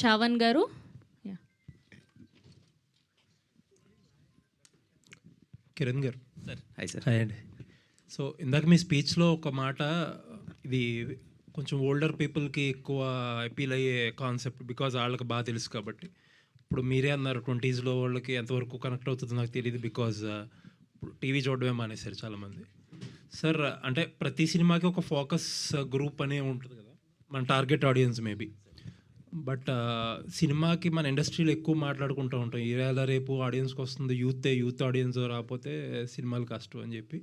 చావన్ గారు. Yeah. Kiran garu. Sir hi sir. Hi అండి. So ఇందాక మీ స్పీచ్లో ఒక మాట, ఇది కొంచెం ఓల్డర్ పీపుల్కి ఎక్కువ అపీల్ అయ్యే కాన్సెప్ట్ బికాజ్ వాళ్ళకి బాగా తెలుసు కాబట్టి. ఇప్పుడు మీరే అన్నారు 20s వాళ్ళకి ఎంతవరకు కనెక్ట్ అవుతుందో నాకు తెలియదు బికాజ్ ఇప్పుడు టీవీ చూడడమే మానేశారు చాలామంది. సార్ అంటే ప్రతి సినిమాకి ఒక ఫోకస్ గ్రూప్ అనే ఉంటుంది కదా, మన టార్గెట్ ఆడియన్స్ మేబీ. బట్ సినిమాకి మన ఇండస్ట్రీలో ఎక్కువ మాట్లాడుకుంటూ ఉంటాం, ఈవేళ రేపు ఆడియన్స్కి వస్తుంది యూత్ ఆడియన్స్ రాకపోతే సినిమాలు కష్టం అని చెప్పి.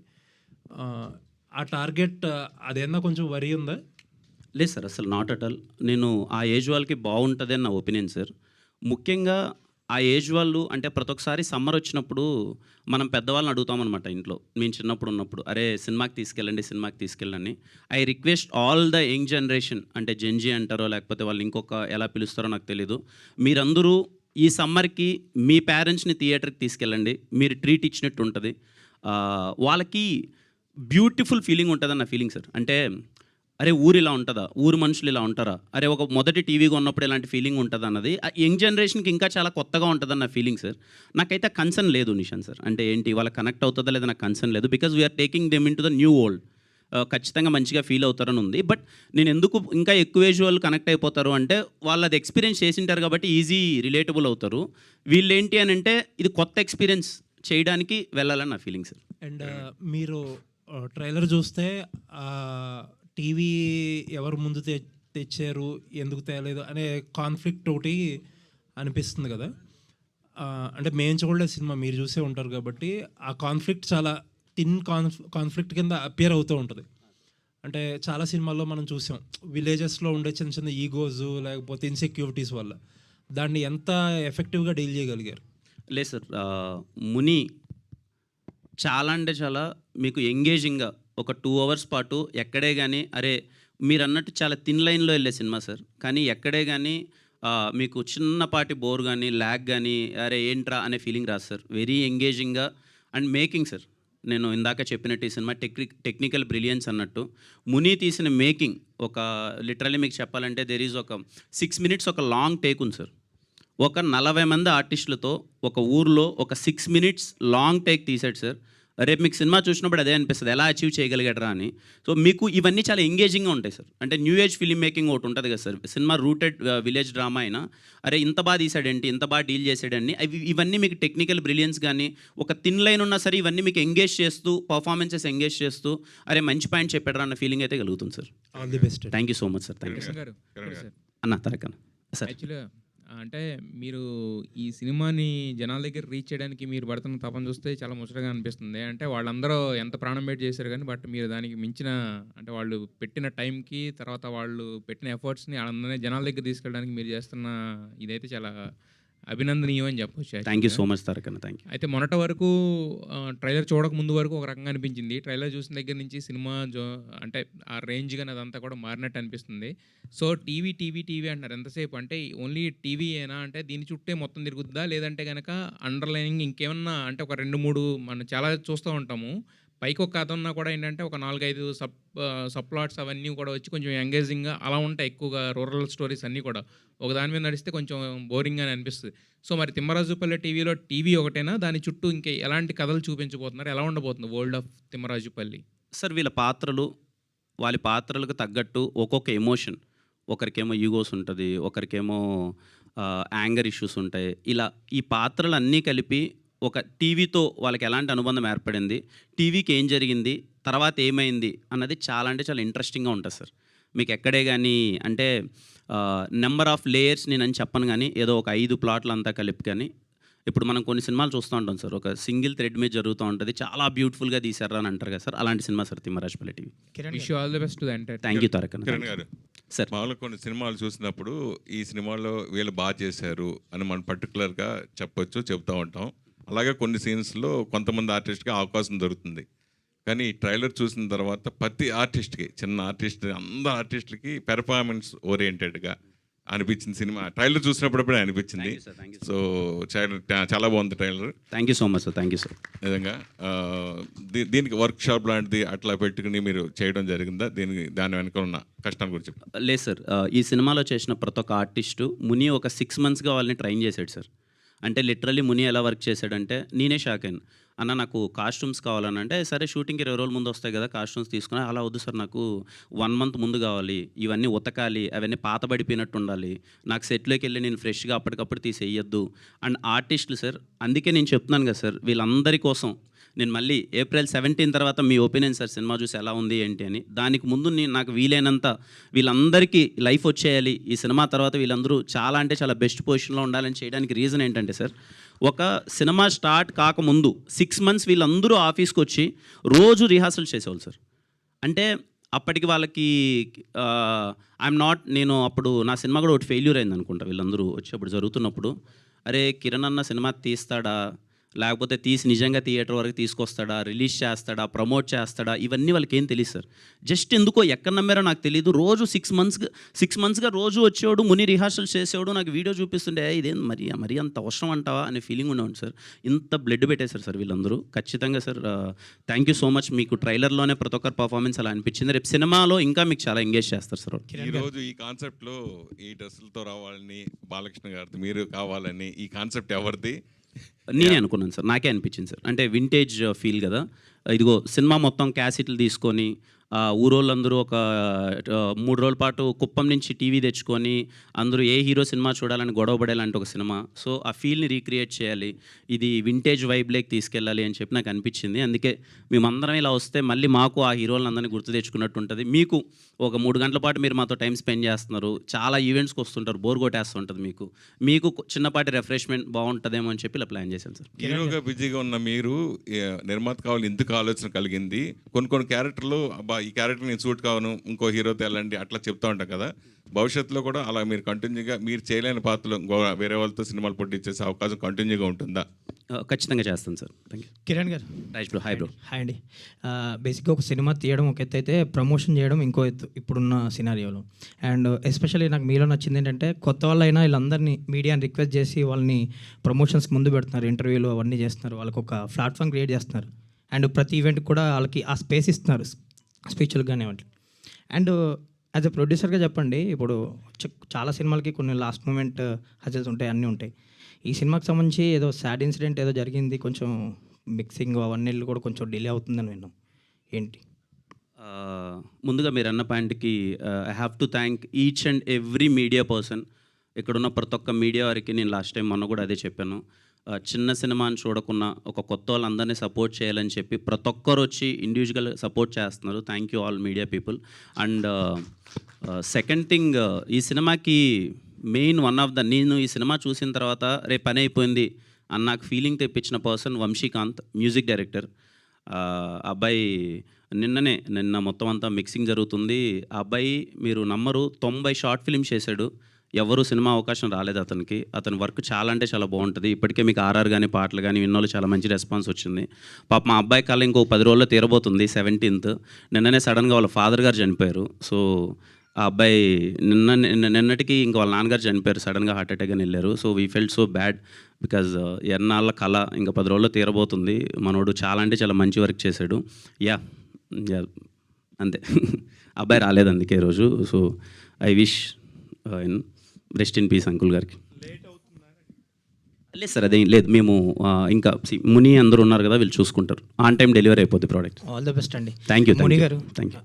ఆ టార్గెట్ అదేనా కొంచెం వరి ఉందా? లేదు సార్, అసలు నాట్ అట్ ఆల్. నేను ఆ ఏజ్ వాళ్ళకి బాగుంటుంది అని నా ఒపీనియన్ సార్. ముఖ్యంగా ఆ ఏజ్ వాళ్ళు అంటే ప్రతి ఒక్కసారి సమ్మర్ వచ్చినప్పుడు మనం పెద్దవాళ్ళని అడుగుతామన్నమాట ఇంట్లో. మేము చిన్నప్పుడు ఉన్నప్పుడు, అరే సినిమాకి తీసుకెళ్ళండి. I request all the young generation, అంటే జెన్జీ అంటారో లేకపోతే వాళ్ళు ఇంకొక ఎలా పిలుస్తారో నాకు తెలీదు, మీరందరూ ఈ సమ్మర్కి మీ పేరెంట్స్ని థియేటర్కి తీసుకెళ్ళండి. మీరు ట్రీట్ ఇచ్చినట్టు ఉంటుంది. వాళ్ళకి బ్యూటిఫుల్ ఫీలింగ్ ఉంటుందన్న ఫీలింగ్ సార్. అంటే అరే ఊరు ఇలా ఉంటుందా, ఊరు మనుషులు ఇలా ఉంటారా, అరే ఒక మొదటి టీవీగా ఉన్నప్పుడు ఇలాంటి ఫీలింగ్ ఉంటుంది అన్నది యంగ్ జనరేషన్కి ఇంకా చాలా కొత్తగా ఉంటుందన్న ఫీలింగ్ సార్. నాకైతే కన్సర్న్ లేదు నిషాన్ సార్. అంటే ఏంటి వాళ్ళకి కనెక్ట్ అవుతుందా లేదా నాకు కన్సర్న్ లేదు, because we are taking them in to the new world. ఖచ్చితంగా మంచిగా ఫీల్ అవుతారని ఉంది. బట్ నేను ఎందుకు ఇంకా ఎక్కువ ఏజ్ వాళ్ళు కనెక్ట్ అయిపోతారు అంటే వాళ్ళు అది ఎక్స్పీరియన్స్ చేసింటారు కాబట్టి ఈజీ రిలేటబుల్ అవుతారు. వీళ్ళు ఏంటి అని అంటే ఇది కొత్త ఎక్స్పీరియన్స్ చేయడానికి వెళ్ళాలని నా ఫీలింగ్ సార్. అండ్ మీరు ట్రైలర్ చూస్తే టీవీ ఎవరు ముందు తెచ్చారు, ఎందుకు తేలేదు అనే కాన్ఫ్లిక్ట్ ఒకటి అనిపిస్తుంది కదా. అంటే మేము చూడలేదు సినిమా, మీరు చూసే ఉంటారు కాబట్టి ఆ కాన్ఫ్లిక్ట్ చాలా థిన్ కాన్ఫ్లిక్ట్ కింద అపియర్ అవుతూ ఉంటుంది. అంటే చాలా సినిమాల్లో మనం చూసాం, విలేజెస్లో ఉండే చిన్న చిన్న ఈగోస్ లేకపోతే ఇన్సెక్యూరిటీస్ వల్ల. దాన్ని ఎంత ఎఫెక్టివ్గా డీల్ చేయగలిగారు? లేదు సార్, ముని చాలా అంటే చాలా మీకు ఎంగేజింగ్గా ఒక 2 hours పాటు ఎక్కడే కానీ అరే మీరు అన్నట్టు చాలా థిన్ లైన్లో వెళ్ళే సినిమా సార్. కానీ ఎక్కడే కానీ మీకు చిన్నపాటి బోర్ కానీ ల్యాగ్ కానీ అరే ఏంట్రా అనే ఫీలింగ్ రాదు సార్. వెరీ ఎంగేజింగ్గా అండ్ మేకింగ్ సార్. నేను ఇందాక చెప్పినట్టు ఈ సినిమా టెక్నికల్ బ్రిలియన్స్ అన్నట్టు ముని తీసిన మేకింగ్ ఒక లిటరల్లీ మీకు చెప్పాలంటే దెర్ ఈజ్ ఒక 6 minutes ఒక లాంగ్ టేక్ ఉంది సార్. ఒక 40 మంది ఆర్టిస్టులతో ఒక ఊర్లో ఒక 6 minutes లాంగ్ టేక్ తీసాడు సార్. రేపు మీకు సినిమా చూసినప్పుడు అదే అనిపిస్తుంది, ఎలా అచీవ్ చేయగలిగాడరా అని. సో మీకు ఇవన్నీ చాలా ఎంగేజింగ్గా ఉంటాయి సార్. అంటే న్యూ ఏజ్ ఫిల్మ్ మేకింగ్ ఒకటి ఉంటుంది కదా sir, cinema rooted village drama అయినా అరే ఇంత బాగా తీసాడేంటి, ఇంత బాగా డీల్ చేసాడని ఇవన్నీ మీకు టెక్నికల్ బ్రిలియన్స్ కానీ ఒక థిన్ లైన్ ఉన్నా సరే ఇవన్నీ మీకు ఎంగేజ్ చేస్తూ పర్ఫార్మెన్సెస్ ఎంగేజ్ చేస్తూ అరే మంచి పాయింట్ చెప్పాడరా అన్న ఫీలింగ్ అయితే కలుగుతుంది sir. All the best. Thank you so much sir. Thank you sir. అన్న తరకన్న సార్. యాక్చువల్గా అంటే మీరు ఈ సినిమాని జనాల దగ్గర రీచ్ చేయడానికి మీరు పడుతున్న తపన చూస్తే చాలా ముచ్చటగా అనిపిస్తుంది. అంటే వాళ్ళందరూ ఎంత ప్రాణం పెట్టి చేశారు కానీ బట్ మీరు దానికి మించిన అంటే వాళ్ళు పెట్టిన టైంకి తర్వాత వాళ్ళు పెట్టిన ఎఫర్ట్స్ని వాళ్ళందరినీ జనాల దగ్గర తీసుకెళ్ళడానికి మీరు చేస్తున్న ఇదైతే చాలా అభినందనీయం అని చెప్పొచ్చు. థ్యాంక్ యూ సో మచ్ తరకన్న. Thank you. అయితే మొన్నటి వరకు ట్రైలర్ చూడక ముందు వరకు ఒక రకంగా అనిపించింది, ట్రైలర్ చూసిన దగ్గర నుంచి సినిమా అంటే ఆ రేంజ్ కానీ అదంతా కూడా మారినట్టు అనిపిస్తుంది. సో టీవీ అంటున్నారు ఎంతసేపు, అంటే ఓన్లీ టీవీ ఏనా, అంటే దీని చుట్టే మొత్తం తిరుగుద్దా, లేదంటే కనుక అండర్లైనింగ్ ఇంకేమన్నా అంటే ఒక 2-3 మనం చాలా చూస్తూ ఉంటాము, పైకి ఒక కథ ఉన్నా కూడా ఏంటంటే ఒక 4-5 సబ్ ప్లాట్స్ అవన్నీ కూడా వచ్చి కొంచెం ఎంగేజింగ్గా అలా ఉంటాయి. ఎక్కువగా రూరల్ స్టోరీస్ అన్నీ కూడా ఒక దాని మీద నడిస్తే కొంచెం బోరింగ్ అని అనిపిస్తుంది. సో మరి తిమ్మరాజుపల్లి టీవీలో టీవీ ఒకటేనా, దాని చుట్టూ ఇంకే ఎలాంటి కథలు చూపించబోతున్నారు, ఎలా ఉండబోతుంది వరల్డ్ ఆఫ్ తిమ్మరాజుపల్లి? సార్ వాళ్ళ పాత్రలకు తగ్గట్టు ఒక్కొక్క ఎమోషన్, ఒకరికేమో ఈగోస్ ఉంటుంది, ఒకరికేమో యాంగర్ ఇష్యూస్ ఉంటాయి. ఇలా ఈ పాత్రలు అన్నీ కలిపి ఒక టీవీతో వాళ్ళకి ఎలాంటి అనుబంధం ఏర్పడింది, టీవీకి ఏం జరిగింది, తర్వాత ఏమైంది అన్నది చాలా అంటే చాలా ఇంట్రెస్టింగ్గా ఉంటుంది సార్. మీకు ఎక్కడే కానీ అంటే నెంబర్ ఆఫ్ లేయర్స్ నేనని చెప్పను కానీ ఏదో ఒక 5 ప్లాట్లు అంతా కలిపి కానీ ఇప్పుడు మనం కొన్ని సినిమాలు చూస్తూ ఉంటాం సార్, ఒక సింగిల్ థ్రెడ్ మీద జరుగుతూ ఉంటుంది, చాలా బ్యూటిఫుల్గా తీశారా అని అంటారు కదా సార్, అలాంటి cinema sir Thimmarajupalli TV. Wish you all the best to the entire. Thank you Tarak Kiran garu. Sir మామూలుగా కొన్ని సినిమాలు చూసినప్పుడు ఈ సినిమాలో వీళ్ళు బాగా చేశారు అని మనం పర్టికులర్గా చెప్తూ ఉంటాం. అలాగే కొన్ని సీన్స్లో కొంతమంది ఆర్టిస్ట్కి అవకాశం దొరుకుతుంది. కానీ ట్రైలర్ చూసిన తర్వాత ప్రతి ఆర్టిస్ట్కి, చిన్న ఆర్టిస్ట్ అందరు ఆర్టిస్టులకి పెర్ఫార్మెన్స్ ఓరియంటెడ్గా అనిపించింది సినిమా? ట్రైలర్ చూసినప్పుడే అనిపించింది. Thank you, sir. Thank you, sir. So చాలా బాగుంది trailer thank you so much sir, thank you sir. నిజంగా. దీనికి వర్క్ షాప్ లాంటిది అట్లా పెట్టుకుని మీరు చేయడం జరిగిందా? దాని వెనక ఉన్న కష్టాన్ని గురించి చెప్పండి. లేదు సార్, ఈ సినిమాలో చేసిన ప్రతి ఒక్క ఆర్టిస్టు ముని ఒక 6 monthsగా వాళ్ళని ట్రైన్ చేశాడు సార్. అంటే లిటరల్లీ ముని ఎలా వర్క్ చేశాడంటే నేనే షాక్ అయ్యాను. అన్న నాకు కాస్ట్యూమ్స్ కావాలని అంటే, సరే షూటింగ్కి 20 రోజుల ముందు వస్తాయి కదా కాస్ట్యూమ్స్ తీసుకుని, అలా వద్దు సార్ నాకు 1 month ముందు కావాలి, ఇవన్నీ ఉతకాలి, అవన్నీ పాతబడిపోయినట్టు ఉండాలి, నాకు సెట్లోకి వెళ్ళి నేను ఫ్రెష్గా అప్పటికప్పుడు తీసేయద్దు. అండ్ ఆర్టిస్టులు సార్, అందుకే నేను చెప్తున్నాను కదా సార్, వీళ్ళందరి కోసం నేను మళ్ళీ April 17 తర్వాత మీ ఒపీనియన్ సార్ సినిమా చూసి ఎలా ఉంది ఏంటి అని. దానికి ముందు నేను నాకు వీలైనంత వీళ్ళందరికీ లైఫ్ వచ్చేయాలి, ఈ సినిమా తర్వాత వీళ్ళందరూ చాలా అంటే చాలా బెస్ట్ పొజిషన్లో ఉండాలని చేయడానికి రీజన్ ఏంటంటే సార్, ఒక సినిమా స్టార్ట్ కాకముందు 6 months వీళ్ళందరూ ఆఫీస్కి వచ్చి రోజు రిహార్సల్ చేసేవాళ్ళు సార్. అంటే అప్పటికి వాళ్ళకి నేను అప్పుడు నా సినిమా కూడా ఒకటి ఫెయిల్యూర్ అయింది అనుకుంటా. వీళ్ళందరూ వచ్చేప్పుడు జరుగుతున్నప్పుడు, అరే కిరణ్ అన్న సినిమా తీస్తాడా, లేకపోతే తీసి నిజంగా థియేటర్ వరకు తీసుకొస్తాడా, రిలీజ్ చేస్తాడా, ప్రమోట్ చేస్తాడా, ఇవన్నీ వాళ్ళకి ఏం తెలియదు సార్. జస్ట్ ఎందుకో ఎక్కడ నమ్మారో నాకు తెలియదు. రోజు 6 monthsగా రోజు వచ్చేవాడు, ముని రిహార్సల్స్ చేసేవాడు, నాకు వీడియో చూపిస్తుండే ఇదేం మరీ అంత అవసరం అంటావా అనే ఫీలింగ్ ఉండేవాడు సార్. ఇంత బ్లడ్ పెట్టేశారు సార్ వీళ్ళందరూ. ఖచ్చితంగా sir thank you so much. మీకు ట్రైలర్లోనే ప్రతి ఒక్కరి పర్ఫార్మెన్స్ అలా అనిపించింది, రేపు సినిమాలో ఇంకా మీకు చాలా ఎంగేజ్ చేస్తారు సార్. ఈరోజు ఈ కాన్సెప్ట్లో ఈ డ్రెస్సులతో రావాలని, బాలకృష్ణ గారితో మీరు కావాలని, ఈ కాన్సెప్ట్ ఎవరిది? నేనే అనుకున్నాను సార్, నాకే అనిపించింది సార్. అంటే వింటేజ్ ఫీల్ కదా, ఇదిగో సినిమా మొత్తం క్యాసెట్లు తీసుకొని ఊరోళ్ళందరూ ఒక 3 రోజుల పాటు కుప్పం నుంచి టీవీ తెచ్చుకొని అందరూ ఏ హీరో సినిమా చూడాలని గొడవ పడేలాంటి ఒక సినిమా. సో ఆ ఫీల్ని రీక్రియేట్ చేయాలి, ఇది వింటేజ్ వైబ్లోకి తీసుకెళ్ళాలి అని చెప్పి నాకు అనిపించింది. అందుకే మేమందరం ఇలా వస్తే మళ్ళీ మాకు ఆ హీరోలందరినీ గుర్తు తెచ్చుకున్నట్టు ఉంటుంది. మీకు ఒక 3 గంటల పాటు మీరు మాతో టైం స్పెండ్ చేస్తున్నారు, చాలా ఈవెంట్స్కి వస్తుంటారు, బోర్ కొట్టేస్తుంటుంది, మీకు చిన్నపాటి రిఫ్రెష్మెంట్ బాగుంటుందేమో అని చెప్పి ఇలా ప్లాన్ చేశాను సార్. హీరోగా బిజీగా ఉన్న మీరు నిర్మాత కావాలి ఎందుకు ఆలోచన కలిగింది? కొన్ని క్యారెక్టర్లు అబ్బా ఈ క్యారెక్టర్ నేను సూట్ కావను, ఇంకో హీరోతో వెళ్ళండి అట్లా చెప్తా ఉంటాం కదా. భవిష్యత్తులో కూడా అలా మీరు కంటిన్యూగా మీరు చేయలేని పాత్రలు వేరే వాళ్ళతో సినిమాలు పొట్టించేసే అవకాశం కంటిన్యూగా ఉంటుందా? ఖచ్చితంగా చేస్తాను sir. Thank you. Kiran garu. Right bro. Hi bro. Hi అండి. బేసిక్గా ఒక సినిమా తీయడం ఒక ఎత్తు అయితే, ప్రమోషన్ చేయడం ఇంకో ఎత్తు ఇప్పుడున్న సినారియోలో. అండ్ ఎస్పెషల్లీ నాకు మీలో నచ్చింది ఏంటంటే, కొత్త వాళ్ళైనా వీళ్ళందరినీ మీడియాని రిక్వెస్ట్ చేసి వాళ్ళని ప్రమోషన్స్కి ముందు పెడుతున్నారు, ఇంటర్వ్యూలు అవన్నీ చేస్తున్నారు, వాళ్ళకి ఒక ప్లాట్ఫామ్ క్రియేట్ చేస్తున్నారు. అండ్ ప్రతి ఈవెంట్కి కూడా వాళ్ళకి ఆ స్పేస్ ఇస్తున్నారు, స్పీచ్లు కానీ వాటి. అండ్ యాజ్ ఎ ప్రొడ్యూసర్గా చెప్పండి, ఇప్పుడు చాలా సినిమాలకి కొన్ని లాస్ట్ మూమెంట్ హజల్స్ ఉంటాయి, అన్నీ ఉంటాయి. ఈ సినిమాకి సంబంధించి ఏదో సాడ్ ఇన్సిడెంట్ ఏదో జరిగింది, కొంచెం మిక్సింగ్ అవన్నీ కూడా కొంచెం డిలే అవుతుందని విన్నాం, ఏంటి? ముందుగా మీరు అన్న పాయింట్కి I have to thank each and every media person. ఇక్కడున్న ప్రతి ఒక్క మీడియా వారికి నేను లాస్ట్ టైం మొన్న కూడా అదే చెప్పాను, చిన్న సినిమాని చూడకుండా ఒక కొత్త వాళ్ళందరినీ సపోర్ట్ చేయాలని చెప్పి ప్రతి ఒక్కరు వచ్చి ఇండివిజువల్ సపోర్ట్ చేస్తున్నారు. Thank you all media people. And second thing, ఈ సినిమాకి మెయిన్ నేను ఈ సినిమా చూసిన తర్వాత రేపు పని అయిపోయింది అని నాకు ఫీలింగ్ తెప్పించిన పర్సన్ వంశీకాంత్, మ్యూజిక్ డైరెక్టర్. అబ్బాయి నిన్న మొత్తం అంతా మిక్సింగ్ జరుగుతుంది. ఆ అబ్బాయి మీరు నమ్మరు 90 షార్ట్ ఫిల్మ్స్ చేశాడు, ఎవరు సినిమా అవకాశం రాలేదు అతనికి. అతని వర్క్ చాలా అంటే చాలా బాగుంటుంది. ఇప్పటికే మీకు ఆర్ఆర్ కానీ పాటలు కానీ విన్నోళ్ళు చాలా మంచి రెస్పాన్స్ వచ్చింది. పాప మా అబ్బాయి కళ ఇంకో 10 రోజుల్లో తీరబోతుంది, 17th. నిన్ననే సడన్గా వాళ్ళ ఫాదర్ గారు చనిపోయారు. సో ఆ అబ్బాయి నిన్నటికి ఇంకా వాళ్ళ నాన్నగారు చనిపోయారు, సడన్గా హార్ట్ అటాక్ అని వెళ్ళారు. So we felt so bad because ఎన్నాళ్ళ కళ ఇంకా 10 రోజుల్లో తీరబోతుంది. మనోడు చాలా అంటే చాలా మంచి వర్క్ చేశాడు. యా అంతే. అబ్బాయి రాలేదు అందుకే రోజు. So I wish rest in peace uncle గారికి. లేదు సార్, అదేం లేదు. మేము ఇంకా ముని అందరూ ఉన్నారు కదా, వీళ్ళు చూసుకుంటారు. ఆన్ టైం డెలివరీ అయిపోద్ది ప్రోడక్ట్. ఆల్ ది బెస్ట్ అండి. Thank you. ముని గారు, థ్యాంక్ యూ.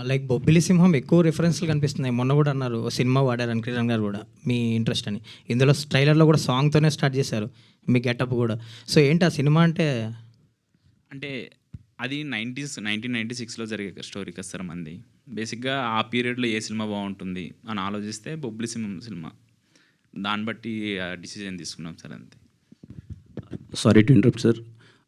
లైక్ బొబ్బిలి సింహం ఎక్కువ రిఫరెన్స్లు కనిపిస్తున్నాయి. మొన్న కూడా అన్నారు సినిమా వాడారు కిరణ్ గారు కూడా, మీ ఇంట్రెస్ట్ అని. ఇందులో ట్రైలర్లో కూడా సాంగ్తోనే స్టార్ట్ చేశారు, మీ గెటప్ కూడా. సో ఏంటి ఆ సినిమా అంటే? అది 1996లో జరిగే స్టోరీ కదా సార్ మంది. బేసిక్గా ఆ పీరియడ్లో ఏ సినిమా బాగుంటుంది అని ఆలోచిస్తే బొబ్బిలి సింహం సినిమా, దాన్ని బట్టి డిసిజన్ తీసుకున్నాం సార్, అంతే. Sorry to interrupt sir.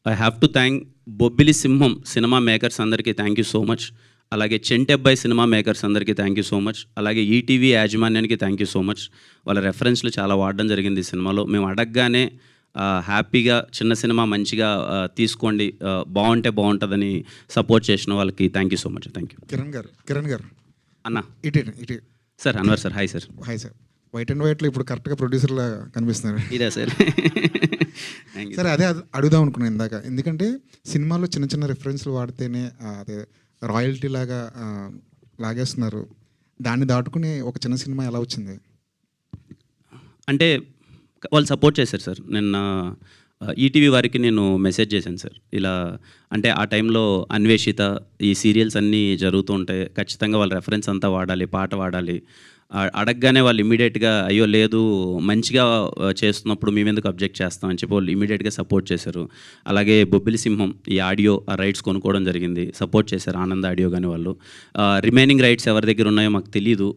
I have to thank Bobbili సింహం సినిమా మేకర్స్ అందరికీ థ్యాంక్ యూ సో మచ్. అలాగే చెంటెబ్బాయి సినిమా మేకర్స్ అందరికీ థ్యాంక్ యూ సో మచ్. అలాగే ఈటీవీ యాజమాన్యానికి థ్యాంక్ యూ సో మచ్. వాళ్ళ రెఫరెన్స్లు చాలా వాడడం జరిగింది ఈ సినిమాలో. మేము అడగగానే హ్యాపీగా చిన్న సినిమా మంచిగా తీసుకోండి, బాగుంటే బాగుంటుందని సపోర్ట్ చేసిన వాళ్ళకి thank you so much. Thank you. Kiran garu అన్న ఇటే sir. Anwar sir. Hi sir. Hi sir. White and వైట్లో ఇప్పుడు కరెక్ట్గా ప్రొడ్యూసర్లా కనిపిస్తున్నారు. ఇదే సార్. Thank you. సరే అదే అడుగుదాం అనుకున్నాను ఇందాక, ఎందుకంటే సినిమాలో చిన్న చిన్న రిఫరెన్స్లు వాడితేనే అదే రాయల్టీ లాగా లాగేస్తున్నారు. దాన్ని దాటుకుని ఒక చిన్న సినిమా ఎలా వచ్చింది? అంటే వాళ్ళు సపోర్ట్ చేశారు సార్. నిన్న ఈటీవీ వారికి నేను మెసేజ్ చేశాను సార్, ఇలా అంటే ఆ టైంలో అన్వేషిత ఈ సీరియల్స్ అన్నీ జరుగుతూ ఉంటాయి, ఖచ్చితంగా వాళ్ళ రెఫరెన్స్ అంతా వాడాలి, పాట వాడాలి. అడగగానే వాళ్ళు ఇమీడియట్గా అయ్యో లేదు మంచిగా చేస్తున్నప్పుడు మేమెందుకు అబ్జెక్ట్ చేస్తామని చెప్పి వాళ్ళు ఇమీడియట్గా సపోర్ట్ చేశారు. అలాగే బొబ్బిలి సింహం ఈ ఆడియో ఆ రైట్స్ కొనుక్కోవడం జరిగింది, సపోర్ట్ చేశారు ఆనంద్ ఆడియో కానీ వాళ్ళు. రిమైనింగ్ రైట్స్ ఎవరి దగ్గర ఉన్నాయో మాకు తెలియదు.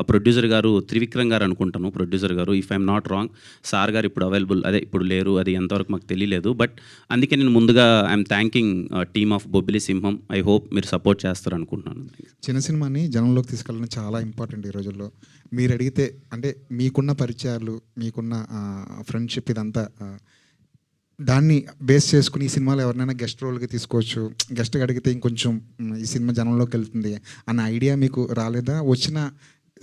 ప్రొడ్యూసర్ గారు త్రివిక్రమ్ గారు అనుకుంటాను, ప్రొడ్యూసర్ గారు, if I'm not wrong. Sir గారు ఇప్పుడు అవైలబుల్, అదే ఇప్పుడు లేరు, అది ఎంతవరకు మాకు తెలియలేదు. బట్ అందుకే నేను ముందుగా I'm thanking team of Bobbili Simham. I hope మీరు సపోర్ట్ చేస్తారు అనుకుంటున్నాను. చిన్న సినిమాని జనంలోకి తీసుకెళ్ళడం చాలా ఇంపార్టెంట్ ఈ రోజుల్లో. మీరు అడిగితే అంటే మీకున్న పరిచయాలు, మీకున్న ఫ్రెండ్షిప్ ఇదంతా దాన్ని బేస్ చేసుకుని ఈ సినిమాలో ఎవరినైనా గెస్ట్ రోల్గా తీసుకోవచ్చు, గెస్ట్గా అడిగితే ఇంకొంచెం ఈ సినిమా జనంలోకి వెళ్తుంది అన్న ఐడియా మీకు రాలేదా? వచ్చిన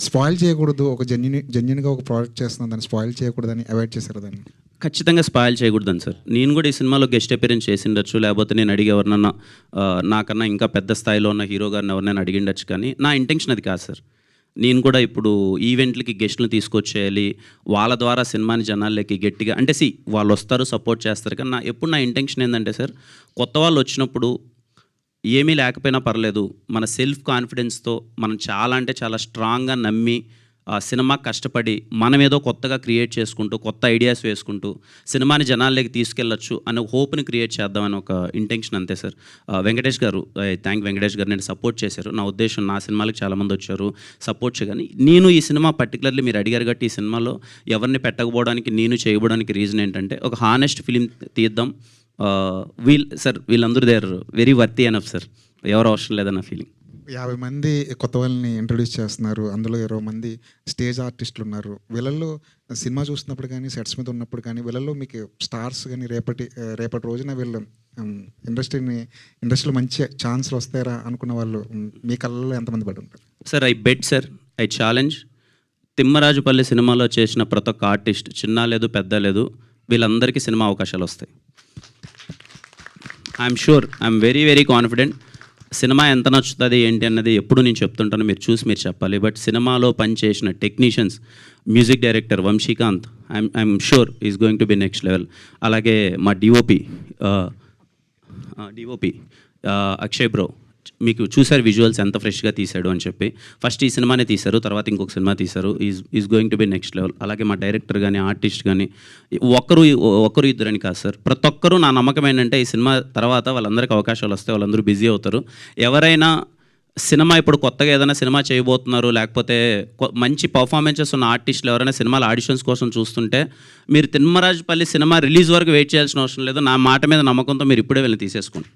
స్పాయిల్ చేయకూడదు, ఒక జెన్యున్గా ఒక ప్రాజెక్ట్ చేస్తున్నాం, దాన్ని స్పాయిల్ చేయకూడదని అవాయిడ్ చేశారు దాన్ని? ఖచ్చితంగా స్పాయిల్ చేయకూడదని సార్. నేను కూడా ఈ సినిమాలో గెస్ట్ అపియరెన్స్ చేసిండొచ్చు, లేకపోతే నేను అడిగి ఎవరినన్నా నాకన్నా ఇంకా పెద్ద స్థాయిలో ఉన్న హీరో గారిని ఎవరినైనా అడిగిండొచ్చు, కానీ నా ఇంటెన్షన్ అది కాదు సార్. నేను కూడా ఇప్పుడు ఈవెంట్లకి గెస్ట్లను తీసుకొచ్చేయాలి, వాళ్ళ ద్వారా సినిమాని జనాల్లోకి గట్టిగా అంటే వాళ్ళు వస్తారు సపోర్ట్ చేస్తారు, కానీ ఎప్పుడు నా ఇంటెన్షన్ ఏంటంటే సార్, కొత్త వాళ్ళు వచ్చినప్పుడు ఏమీ లేకపోయినా పర్లేదు, మన సెల్ఫ్ కాన్ఫిడెన్స్తో మనం చాలా అంటే చాలా స్ట్రాంగ్గా నమ్మి సినిమా కష్టపడి మనం ఏదో కొత్తగా క్రియేట్ చేసుకుంటూ కొత్త ఐడియాస్ వేసుకుంటూ సినిమాని జనాల్లోకి తీసుకెళ్ళొచ్చు అనే హోప్ని క్రియేట్ చేద్దామని ఒక ఇంటెన్షన్, అంతే సార్. వెంకటేష్ గారు, థ్యాంక్ వెంకటేష్ గారు నేను సపోర్ట్ చేశారు. నా ఉద్దేశం నా సినిమాలకు చాలామంది వచ్చారు సపోర్ట్ చేయగాని, నేను ఈ సినిమా పర్టికులర్లీ మీరు అడిగారు కాబట్టి ఈ సినిమాలో ఎవరిని పెట్టకపోవడానికి నేను చేయబోవడానికి రీజన్ ఏంటంటే, ఒక హానెస్ట్ ఫిలిం తీద్దాం. వీళ్ళందరూ they are very worthy enough sir, ఎవరు అవసరం లేదన్న ఫీలింగ్. 50 మంది కొత్త వాళ్ళని ఇంట్రొడ్యూస్ చేస్తున్నారు, అందులో 20 మంది స్టేజ్ ఆర్టిస్టులు ఉన్నారు. వీళ్ళల్లో సినిమా చూస్తున్నప్పుడు కానీ సెట్స్ మీద ఉన్నప్పుడు కానీ వీళ్ళల్లో మీకు స్టార్స్ కానీ రేపటి రోజున వీళ్ళు ఇండస్ట్రీలో మంచి ఛాన్స్లు వస్తారా అనుకున్న వాళ్ళు మీ కళ్ళలో ఎంతమంది పడి ఉంటారు? Sir I bet sir, I challenge, Thimmarajupalli సినిమాలో చేసిన ప్రతి ఒక్క ఆర్టిస్ట్, చిన్న లేదు పెద్ద లేదు, వీళ్ళందరికీ సినిమా అవకాశాలు వస్తాయి. I'm sure, I'm very very confident. Cinema ఎంత నచ్చుతుంది ఏంటి అన్నది ఎప్పుడు నేను చెప్తుంటాను, మీరు చూసి మీరు చెప్పాలి. బట్ సినిమాలో పనిచేసిన technicians, music director Vamsikanth, I'm sure is going to be next level. అలాగే మా డిఓపి అక్షయ్ బ్రో, మీకు చూసారు విజువల్స్ ఎంత ఫ్రెష్గా తీశాడు అని చెప్పి. ఫస్ట్ ఈ సినిమానే తీశారు, తర్వాత ఇంకొక సినిమా తీశారు, is going to be next level. అలాగే మా డైరెక్టర్ కానీ ఆర్టిస్ట్ కానీ ఒకరు ఇద్దరని కాదు సార్, ప్రతి ఒక్కరూ నా నమ్మకం ఏంటంటే ఈ సినిమా తర్వాత వాళ్ళందరికీ అవకాశాలు వస్తాయి, వాళ్ళందరూ బిజీ అవుతారు. ఎవరైనా సినిమా ఇప్పుడు కొత్తగా ఏదైనా సినిమా చేయబోతున్నారు, లేకపోతే మంచి పర్ఫార్మెన్సెస్ ఉన్న ఆర్టిస్టులు ఎవరైనా సినిమాల ఆడిషన్స్ కోసం చూస్తుంటే, మీరు తిమ్మరాజుపల్లి సినిమా రిలీజ్ వరకు వెయిట్ చేయాల్సిన అవసరం లేదు. నా మాట మీద నమ్మకంతో మీరు ఇప్పుడే వెళ్ళి తీసేసుకోండి.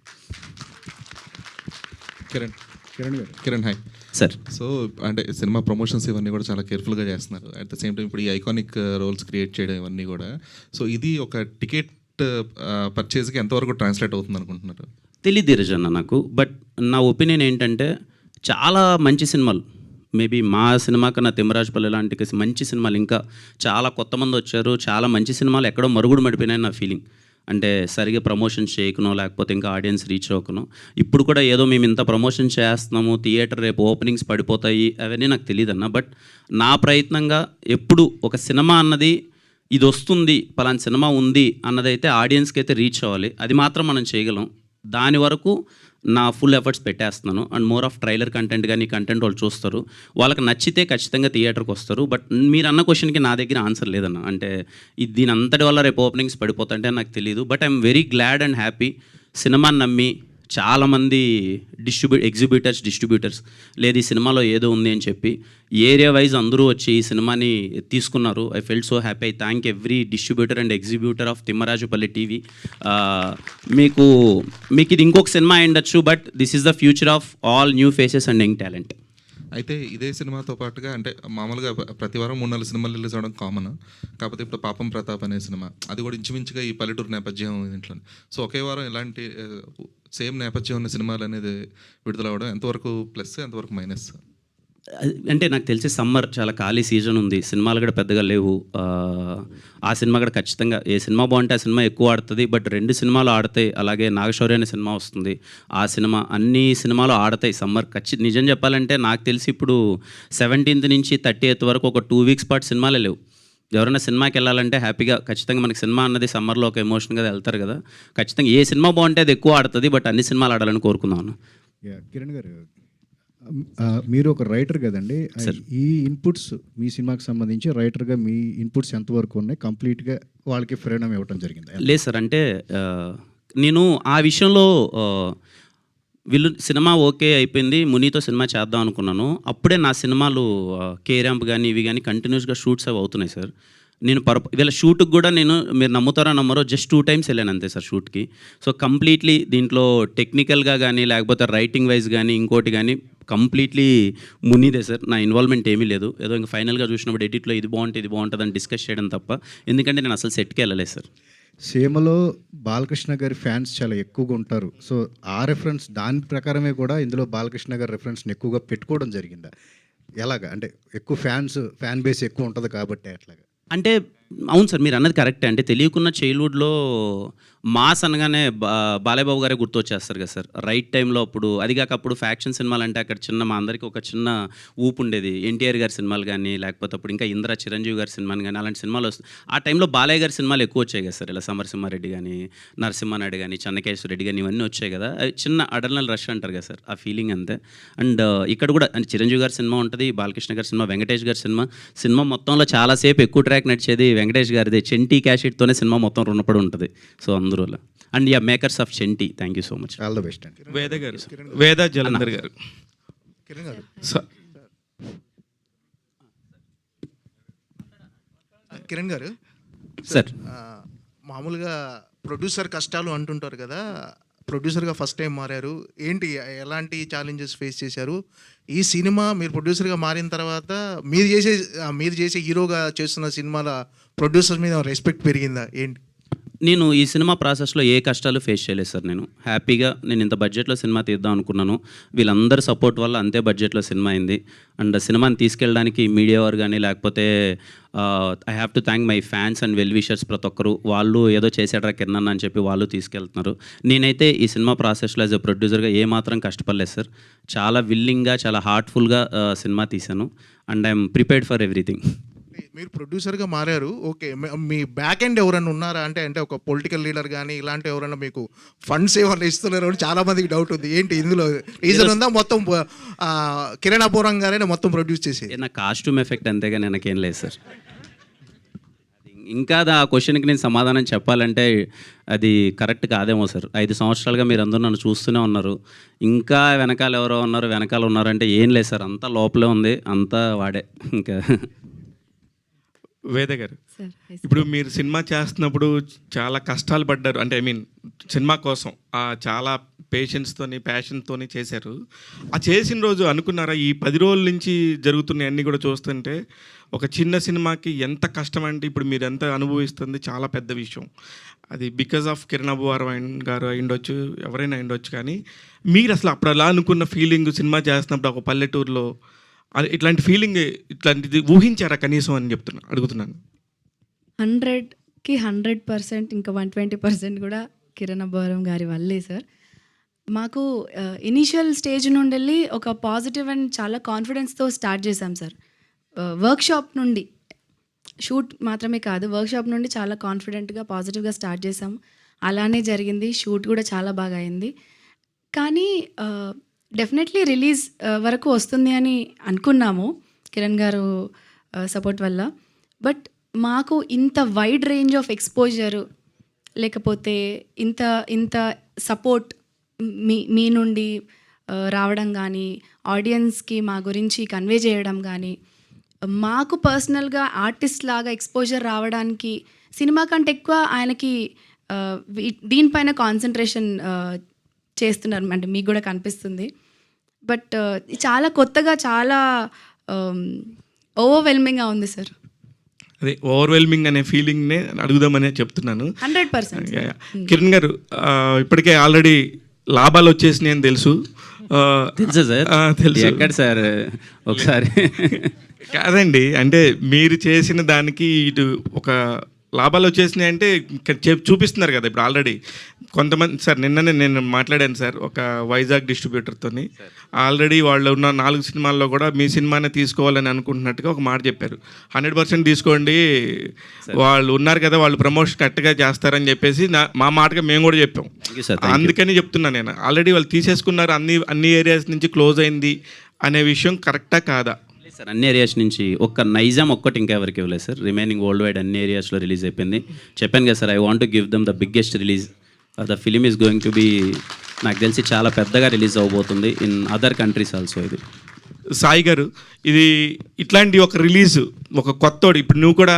Kiran hi sir. సో అంటే సినిమా ప్రమోషన్స్ ఇవన్నీ కూడా చాలా కేర్ఫుల్గా చేస్తున్నారు. అట్ ద సేమ్ టైం ఇప్పుడు ఈ ఐకానిక్ రోల్స్ క్రియేట్ చేయడం ఇవన్నీ కూడా, సో ఇది ఒక టికెట్ పర్చేజ్కి ఎంతవరకు ట్రాన్స్లేట్ అవుతుంది అనుకుంటున్నారు? తెలియదు ధీరజ్ అన్న నాకు, బట్ నా ఒపీనియన్ ఏంటంటే చాలా మంచి సినిమాలు, మేబీ మా సినిమా కన్నా తిమ్మరాజుపల్లి లాంటి మంచి సినిమాలు ఇంకా చాలా కొత్త మంది వచ్చారు, చాలా మంచి సినిమాలు ఎక్కడో మరుగుడు మడిపోయినాయి నా ఫీలింగ్. అంటే సరిగా ప్రమోషన్ చేయకనో, లేకపోతే ఇంకా ఆడియన్స్ రీచ్ అవ్వకనో. ఇప్పుడు కూడా ఏదో మేము ఇంత ప్రమోషన్ చేస్తున్నాము, థియేటర్ రేపు ఓపెనింగ్స్ పడిపోతాయి అవన్నీ నాకు తెలియదన్న. బట్ నా ప్రయత్నంగా ఎప్పుడు ఒక సినిమా అన్నది ఇది వస్తుంది, పలానా సినిమా ఉంది అన్నదైతే ఆడియన్స్కి అయితే రీచ్ అవ్వాలి, అది మాత్రం మనం చేయగలం. దాని వరకు నా ఫుల్ ఎఫర్ట్స్ పెట్టేస్తున్నాను. And more of trailer content కానీ కంటెంట్ వాళ్ళు చూస్తారు, వాళ్ళకి నచ్చితే ఖచ్చితంగా థియేటర్కి వస్తారు. బట్ మీరు అన్న క్వశ్చన్కి నా దగ్గర ఆన్సర్ లేదన్న. అంటే దీని అంతటి వల్ల రేపు ఓపెనింగ్స్ పడిపోతుంటే నాకు తెలియదు. But I'm very glad and happy, సినిమాని నమ్మి చాలామంది డిస్ట్రిబ్యూటర్స్ లేదు ఈ సినిమాలో ఏదో ఉంది అని చెప్పి ఏరియా వైజ్ అందరూ వచ్చి ఈ సినిమాని తీసుకున్నారు. I felt so happy. I thank every distributor and exhibitor of Thimmarajupalli TV. మీకు ఇది ఇంకొక సినిమా అయ్యుండొచ్చు, but this is the future of all new faces and young talent. అయితే ఇదే సినిమాతో పాటుగా అంటే మామూలుగా ప్రతి వారం 3-4 సినిమాలు రిలీజ్ అవ్వడం కామన్. కాకపోతే ఇప్పుడు పాపం ప్రతాప్ అనే సినిమా, అది కూడా ఇంచుమించుగా ఈ పల్లెటూరు నేపథ్యం దీంట్లో. సో ఒకే వారం ఇలాంటి సేమ్ నేపథ్యం ఉన్న సినిమాలు అనేది విడుదల అవ్వడం ఎంతవరకు ప్లస్, ఎంతవరకు మైనస్? అంటే నాకు తెలిసి సమ్మర్ చాలా ఖాళీ సీజన్ ఉంది, సినిమాలు కూడా పెద్దగా లేవు. ఆ సినిమా కూడా ఖచ్చితంగా ఏ సినిమా బాగుంటే ఆ సినిమా ఎక్కువ ఆడుతుంది. బట్ 2 సినిమాలు ఆడతాయి. అలాగే నాగశౌర్య అనే సినిమా వస్తుంది, ఆ సినిమా అన్ని సినిమాలు ఆడతాయి సమ్మర్ నిజం చెప్పాలంటే నాకు తెలిసి ఇప్పుడు 17th నుంచి 30th వరకు ఒక 2 weeks పాటు సినిమాలే లేవు. ఎవరైనా సినిమాకి వెళ్ళాలంటే హ్యాపీగా ఖచ్చితంగా మనకి సినిమా అన్నది సమ్మర్లో ఒక ఎమోషన్గా వెళ్తారు కదా. ఖచ్చితంగా ఏ సినిమా బాగుంటే అది ఎక్కువ ఆడుతుంది. బట్ అన్ని సినిమాలు ఆడాలని కోరుకుందాను. కిరణ్ గారు, మీరు ఒక రైటర్ కదండి, ఈ ఇన్పుట్స్ మీ సినిమాకి సంబంధించి రైటర్గా మీ ఇన్పుట్స్ ఎంతవరకు ఉన్నాయి? కంప్లీట్గా వాళ్ళకి ఫ్రీడమ్ ఇవ్వడం జరిగింది? లేదు సార్, అంటే నేను ఆ విషయంలో వీళ్ళు సినిమా ఓకే అయిపోయింది, మునీతో సినిమా చేద్దాం అనుకున్నాను. అప్పుడే నా సినిమాలు కే ర్యాంప్ కానీ ఇవి కానీ కంటిన్యూస్గా షూట్స్ అవి అవుతున్నాయి సార్. నేను వీళ్ళ షూట్కి కూడా మీరు నమ్ముతారో నమ్మరో జస్ట్ 2 times వెళ్ళాను అంతే సార్ షూట్కి. సో కంప్లీట్లీ దీంట్లో టెక్నికల్గా కానీ లేకపోతే రైటింగ్ వైజ్ కానీ ఇంకోటి కానీ కంప్లీట్లీ మునీదే సార్. నా ఇన్వాల్వ్మెంట్ ఏమీ లేదు. ఏదో ఇంకా ఫైనల్గా చూసినప్పుడు ఎడిట్లో ఇది బాగుంటుంది అని డిస్కస్ చేయడం తప్ప, ఎందుకంటే నేను అసలు సెట్కి వెళ్ళలేదు సార్. సీమలో బాలకృష్ణ గారి ఫ్యాన్స్ చాలా ఎక్కువగా ఉంటారు. సో ఆ రెఫరెన్స్ దాని ప్రకారమే కూడా ఇందులో బాలకృష్ణ గారి రెఫరెన్స్ని ఎక్కువగా పెట్టుకోవడం జరిగిందా? ఎలాగా అంటే ఎక్కువ ఫ్యాన్ బేస్ ఎక్కువ ఉంటుంది కాబట్టి అట్లాగా? అంటే అవును సార్, మీరు అన్నది కరెక్టే. అంటే తెలియకున్న చైల్డ్హుడ్లో మాస్ అనగానే బాలయ్య బాబు గారే గుర్తొచ్చేస్తారు కదా సార్ రైట్ టైంలో. అప్పుడు అది కాక అప్పుడు ఫ్యాక్షన్ సినిమాలు అంటే అక్కడ మా అందరికీ ఒక చిన్న ఊపు ఉండేది. ఎన్టీఆర్ గారి సినిమాలు కానీ లేకపోతే అప్పుడు ఇంకా ఇంద్ర చిరంజీవి గారి సినిమాలు కానీ అలాంటి సినిమాలు వస్తాయి. ఆ టైంలో బాలయ్య గారి సినిమాలు ఎక్కువ వచ్చాయి కదా సార్. ఇలా సమరసింహారెడ్డి కానీ నరసింహానాయుడు కానీ చెన్నకేశ్వర రెడ్డి కానీ ఇవన్నీ వచ్చాయి కదా. అవి చిన్న అడర్నల్ రష్ అంటారు కదా సార్, ఆ ఫీలింగ్ అంతే. అండ్ ఇక్కడ కూడా అంటే చిరంజీవి గారి సినిమా ఉంటుంది, బాలకృష్ణ గారి సినిమా, వెంకటేష్ గారి సినిమా మొత్తంలో చాలాసేపు ఎక్కువ ట్రాక్ నడిచేది వెంకటేష్ గారిది. చెంటి క్యాషెట్తోనే సినిమా మొత్తం రుణపడి ఉంటుంది. సో అందులో and makers of Chenti, thank you so much. All the best అండి. వేద గారు, వేద జలంధర్ గారు. కిరణ్ గారు సార్, మామూలుగా ప్రొడ్యూసర్ కష్టాలు అంటుంటారు కదా, ప్రొడ్యూసర్గా ఫస్ట్ టైం మారారు, ఏంటి ఎలాంటి ఛాలెంజెస్ ఫేస్ చేశారు? ఈ సినిమా మీరు ప్రొడ్యూసర్గా మారిన తర్వాత మీరు చేసే హీరోగా చేస్తున్న సినిమాల ప్రొడ్యూసర్ మీద రెస్పెక్ట్ పెరిగిందా ఏంటి? నేను ఈ సినిమా ప్రాసెస్లో ఏ కష్టాలు ఫేస్ చేయలేదు సార్. నేను హ్యాపీగా ఇంత బడ్జెట్లో సినిమా తీద్దాం అనుకున్నాను. వీళ్ళందరి సపోర్ట్ వల్ల అంతే బడ్జెట్లో సినిమా అయింది. అండ్ సినిమాని తీసుకెళ్ళడానికి మీడియా వారు కానీ లేకపోతే I have to thank my fans and well wishers ప్రతి ఒక్కరు. వాళ్ళు ఏదో చేసాడరా కిరణ్ అని చెప్పి వాళ్ళు తీసుకెళ్తున్నారు. నేనైతే ఈ సినిమా ప్రాసెస్లో యాజ్ ఎ ప్రొడ్యూసర్గా ఏమాత్రం కష్టపడలేదు సార్. చాలా విల్లింగ్గా చాలా హార్ట్ఫుల్గా సినిమా తీశాను. And I'm prepared for everything. మీరు ప్రొడ్యూసర్గా మారారు, ఓకే, మీ బ్యాక్ ఎండ్ ఎవరైనా ఉన్నారా? అంటే ఒక పొలిటికల్ లీడర్ కానీ ఇలాంటి ఎవరైనా మీకు ఫండ్స్ ఏమైనా ఇస్తున్నారు అని చాలామందికి డౌట్ ఉంది. ఏంటి ఇందులో రీజన్ ఉందా? మొత్తం కిరణ్ అపూర్వం గారే మొత్తం ప్రొడ్యూస్ చేసి నా కాస్ట్యూమ్ ఎఫెక్ట్ అంతేగాని నాకేం లేదు సార్. ఇంకా ఆ క్వశ్చన్కి నేను సమాధానం చెప్పాలంటే అది కరెక్ట్ కాదేమో సార్. 5 సంవత్సరాలుగా మీరు అందరూ నన్ను చూస్తూనే ఉన్నారు. ఇంకా వెనకాల ఎవరో ఉన్నారు, వెనకాల ఉన్నారంటే ఏం లేదు సార్, అంతా లోపలే ఉంది, అంతా వాడే. ఇంకా వేద గారు, ఇప్పుడు మీరు సినిమా చేస్తున్నప్పుడు చాలా కష్టాలు పడ్డారు. అంటే సినిమా కోసం చాలా పేషెన్స్తోని ప్యాషన్తోని చేశారు. ఆ చేసిన రోజు అనుకున్నారా ఈ 10 రోజుల నుంచి జరుగుతున్న అన్నీ కూడా చూస్తుంటే ఒక చిన్న సినిమాకి ఎంత కష్టం అంటే ఇప్పుడు మీరు ఎంత అనుభవిస్తుంది చాలా పెద్ద విషయం. అది బికాజ్ ఆఫ్ కిరణ్ అపూర్వం గారు అయ్యుండొచ్చు, ఎవరైనా అయ్యుండొచ్చు. కానీ మీరు అసలు అప్పుడు అలా అనుకున్న ఫీలింగ్ సినిమా చేస్తున్నప్పుడు ఒక పల్లెటూరులో ఇట్లాంటి ఫీలింగ్ ఇట్లాంటిది ఊహించారా కనీసం అని అడుగుతున్నాను. 100కి 100%, ఇంకా 120% కూడా కిరణ్ అబ్బవరం గారి వల్లే సార్. మాకు ఇనీషియల్ స్టేజ్ నుండి వెళ్ళి ఒక పాజిటివ్ అండ్ చాలా కాన్ఫిడెన్స్తో స్టార్ట్ చేశాం సార్. వర్క్షాప్ నుండి, షూట్ మాత్రమే కాదు, వర్క్షాప్ నుండి చాలా కాన్ఫిడెంట్గా పాజిటివ్గా స్టార్ట్ చేసాం. అలానే జరిగింది. షూట్ కూడా చాలా బాగా అయింది. కానీ డెఫినెట్లీ రిలీజ్ వరకు వస్తుంది అని అనుకున్నాము కిరణ్ గారు సపోర్ట్ వల్ల. బట్ మాకు ఇంత వైడ్ రేంజ్ ఆఫ్ ఎక్స్పోజర్ లేకపోతే ఇంత సపోర్ట్ మీ నుండి రావడం కానీ, ఆడియన్స్కి మా గురించి కన్వే చేయడం కానీ, మాకు పర్సనల్గా ఆర్టిస్ట్ లాగా ఎక్స్పోజర్ రావడానికి సినిమా కంటే ఎక్కువ ఆయనకి దీనిపైన కాన్సన్ట్రేషన్ చేస్తున్నారు అంటే మీకు కూడా కనిపిస్తుంది. బట్ చాలా కొత్తగా, చాలా ఓవర్వెల్మింగ్గా ఉంది సార్. అదే ఓవర్వెల్మింగ్ అనే ఫీలింగ్నే అడుగుదామనే చెప్తున్నాను. 100%. కిరణ్ గారు, ఇప్పటికే ఆల్రెడీ లాభాలు వచ్చేసినాయి అని తెలుసు. తెలుసా సార్? తెలుసు. ఎక్కడ సార్ ఒకసారి? కాదండి, అంటే మీరు చేసిన దానికి ఇటు ఒక లాభాలు వచ్చేసినాయి అంటే చూపిస్తున్నారు కదా ఇప్పుడు ఆల్రెడీ. కొంతమంది సార్ నిన్ననే నేను మాట్లాడాను సార్ ఒక వైజాగ్ డిస్ట్రిబ్యూటర్తోని. ఆల్రెడీ వాళ్ళు ఉన్న 4 సినిమాల్లో కూడా మీ సినిమానే తీసుకోవాలని అనుకుంటున్నట్టుగా ఒక మాట చెప్పారు. 100% తీసుకోండి, వాళ్ళు ఉన్నారు కదా, వాళ్ళు ప్రమోషన్ కరెక్ట్గా చేస్తారని చెప్పేసి మా మాటగా మేము కూడా చెప్పాం. అందుకని చెప్తున్నాను నేను. ఆల్రెడీ వాళ్ళు తీసేసుకున్నారు, అన్ని ఏరియాస్ నుంచి క్లోజ్ అయింది అనే విషయం కరెక్టా కాదా? సార్ అన్ని ఏరియాస్ నుంచి ఒక్క నైజాం ఒక్కటి ఇంకెవరికి ఇవ్వలేదు సార్. రిమైనింగ్ వరల్డ్ వైడ్ అన్ని ఏరియాస్లో రిలీజ్ అయిపోయింది. చెప్పాను కదా sir, I want to give them the biggest release. The film is going to be, నాకు తెలిసి చాలా పెద్దగా రిలీజ్ అవబోతుంది ఇన్ అదర్ కంట్రీస్ ఆల్సో. ఇది సాయి గారు, ఇది ఇట్లాంటి ఒక రిలీజ్, ఒక కొత్తోడు, ఇప్పుడు నువ్వు కూడా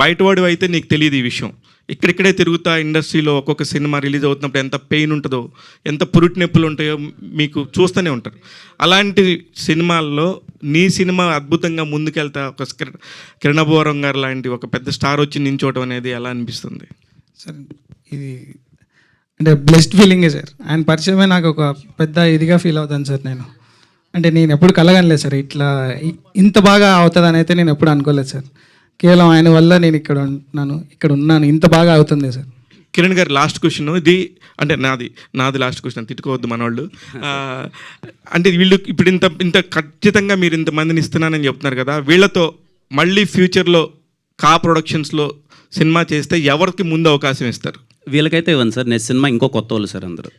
బయటవాడు అయితే నీకు తెలియదు ఈ విషయం. ఇక్కడిక్కడే తిరుగుతా ఇండస్ట్రీలో ఒక్కొక్క సినిమా రిలీజ్ అవుతున్నప్పుడు ఎంత పెయిన్ ఉంటుందో, ఎంత పురుటి నొప్పులు ఉంటాయో మీకు చూస్తూనే ఉంటారు. అలాంటి సినిమాల్లో నీ సినిమా అద్భుతంగా ముందుకెళ్తా ఒక కిరణ్ అబ్బవరం గారు లాంటి ఒక పెద్ద స్టార్ వచ్చి నించోవడం అనేది ఎలా అనిపిస్తుంది సార్? ఇది అంటే బ్లెస్డ్ ఫీలింగే సార్. ఆయన పరిచయమే నాకు ఒక పెద్ద ఇదిగా ఫీల్ అవుతాను సార్. నేను ఎప్పుడు కలగనలేదు సార్, ఇట్లా ఇంత బాగా అవుతుందని అయితే నేను ఎప్పుడు అనుకోలేదు సార్. కేవలం ఆయన వల్ల నేను ఇక్కడ ఉన్నాను, ఇంత బాగా అవుతుంది సార్. కిరణ్ గారు, లాస్ట్ క్వశ్చన్ ఇది, అంటే నాది లాస్ట్ క్వశ్చన్, తిట్టుకోవద్దు మనవాళ్ళు. అంటే వీళ్ళు ఇప్పుడు ఇంత ఖచ్చితంగా మీరు ఇంతమందిని ఇస్తున్నానని చెప్తున్నారు కదా, వీళ్ళతో మళ్ళీ ఫ్యూచర్లో ప్రొడక్షన్స్లో సినిమా చేస్తే ఎవరికి ముందు అవకాశం ఇస్తారు? వీళ్ళకైతే ఇవ్వండి సార్. నెక్స్ట్ సినిమా ఇంకో కొత్త వాళ్ళు సార్ అందరూ.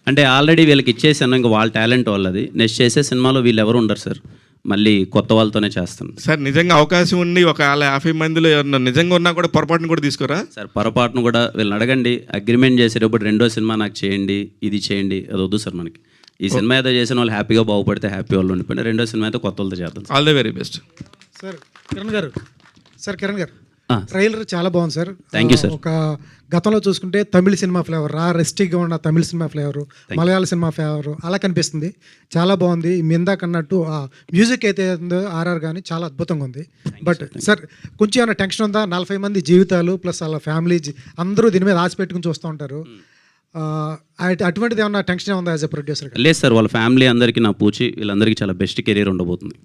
అంటే ఆల్రెడీ వీళ్ళకి ఇచ్చేసాను, ఇంకా వాళ్ళ టాలెంట్ వాళ్ళది. నెక్స్ట్ చేసే సినిమాలో వీళ్ళు ఎవరు ఉండరు సార్, మళ్ళీ కొత్త వాళ్ళతోనే చేస్తాను సార్. నిజంగా అవకాశం ఉండి ఒక 50 మందిలో ఎవరన్నా నిజంగా ఉన్నా కూడా పొరపాటును కూడా తీసుకోరా సార్? పొరపాటును కూడా వీళ్ళని అడగండి. అగ్రిమెంట్ చేసేటప్పుడు రెండో సినిమా నాకు చేయండి, ఇది చేయండి, అది వద్దు సార్ మనకి. ఈ సినిమా ఏదో చేసిన వాళ్ళు హ్యాపీగా బాగుపడితే హ్యాపీ వాళ్ళు ఉండిపోయినా, రెండో సినిమా అయితే కొత్త వాళ్ళతో చేద్దాం. All the very best sir. Kiran గారు ట్రైలర్ చాలా బాగుంది సార్. Thank you sir. ఒక గతంలో చూసుకుంటే తమిళ సినిమా ఫ్లేవర్, రెస్టిక్గా ఉన్న తమిళ సినిమా ఫ్లేవర్, మలయాళ సినిమా ఫ్లేవర్ అలా కనిపిస్తుంది. చాలా బాగుంది. మీ ఇందాక అన్నట్టు ఆ మ్యూజిక్ అయితే ఉందో ఆర్ఆర్ కానీ చాలా అద్భుతంగా ఉంది. బట్ సార్ కొంచెం ఏమైనా టెన్షన్ ఉందా? 40 మంది జీవితాలు ప్లస్ వాళ్ళ ఫ్యామిలీ అందరూ దీని మీద ఆశ పెట్టుకుని చూస్తూ ఉంటారు. అటువంటిది ఏమన్నా టెన్షన్ ఉందా యాజ్ ఎ ప్రొడ్యూసర్? లేదు సార్, వాళ్ళ ఫ్యామిలీ అందరికీ నా పూచి, వీళ్ళందరికీ చాలా బెస్ట్ కెరీర్ ఉండబోతుంది.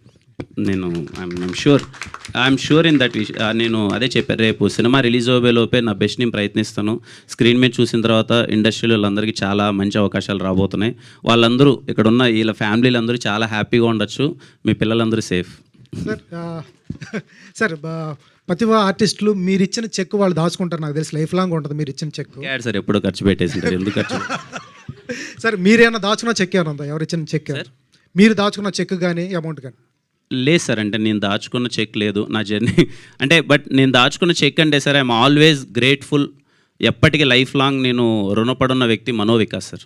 నేను ఐఎమ్ షూర్ ఇన్ దట్. నేను అదే చెప్పాను, రేపు సినిమా రిలీజ్ అవ్వేలోపే నా బెస్ట్ నేను ప్రయత్నిస్తాను. స్క్రీన్ మీద చూసిన తర్వాత ఇండస్ట్రీలో వాళ్ళందరికీ చాలా మంచి అవకాశాలు రాబోతున్నాయి. వాళ్ళందరూ ఇక్కడ ఉన్న వీళ్ళ ఫ్యామిలీలు అందరూ చాలా హ్యాపీగా ఉండొచ్చు. మీ పిల్లలందరూ సేఫ్. సార్ ప్రతి ఆర్టిస్టులు మీరు ఇచ్చిన చెక్ వాళ్ళు దాచుకుంటారు, నాకు తెలిసి లైఫ్ లాంగ్ ఉంటుంది మీరు ఇచ్చిన చెక్. సార్ ఎప్పుడు ఖర్చు పెట్టేసింటారు, ఎందుకు ఖర్చు? సార్ మీరేమైనా దాచుకున్న చెక్ ఏమైనా ఉందా? ఎవరు ఇచ్చిన చెక్, మీరు దాచుకున్న చెక్ కానీ అమౌంట్ కానీ? లేదు సార్, అంటే నేను దాచుకున్న చెక్ లేదు నా జర్నీ. అంటే బట్ నేను దాచుకున్న చెక్ అంటే సార్, ఐఎమ్ ఆల్వేస్ గ్రేట్ఫుల్. ఎప్పటికీ లైఫ్ లాంగ్ నేను రుణపడున్న వ్యక్తి మనోవికాస్ సార్.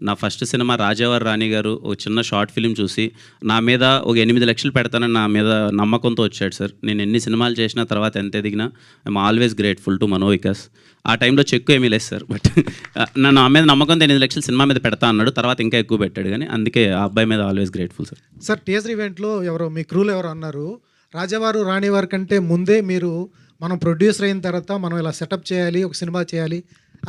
నా ఫస్ట్ సినిమా రాజావారి రాణి గారు ఒక చిన్న షార్ట్ ఫిలిం చూసి నా మీద ఒక 8 లక్షలు పెడతానని నా మీద నమ్మకంతో వచ్చాడు సార్. నేను ఎన్ని సినిమాలు చేసిన తర్వాత ఎంత ఎదిగినా I'm always grateful to Manovikas. ఆ టైంలో చెక్కు ఏమీ లేదు సార్, బట్ నా మీద నమ్మకంతో 8 లక్షలు సినిమా మీద పెడతా అన్నాడు. తర్వాత ఇంకా ఎక్కువ పెట్టాడు, కానీ అందుకే ఆ అబ్బాయి మీద always grateful sir. Sir teaser ఈవెంట్లో ఎవరో మీ క్రూలో ఎవరు అన్నారు, రాజావారు రాణివారి కంటే ముందే మీరు మనం ప్రొడ్యూసర్ అయిన తర్వాత మనం ఇలా సెటప్ చేయాలి, ఒక సినిమా చేయాలి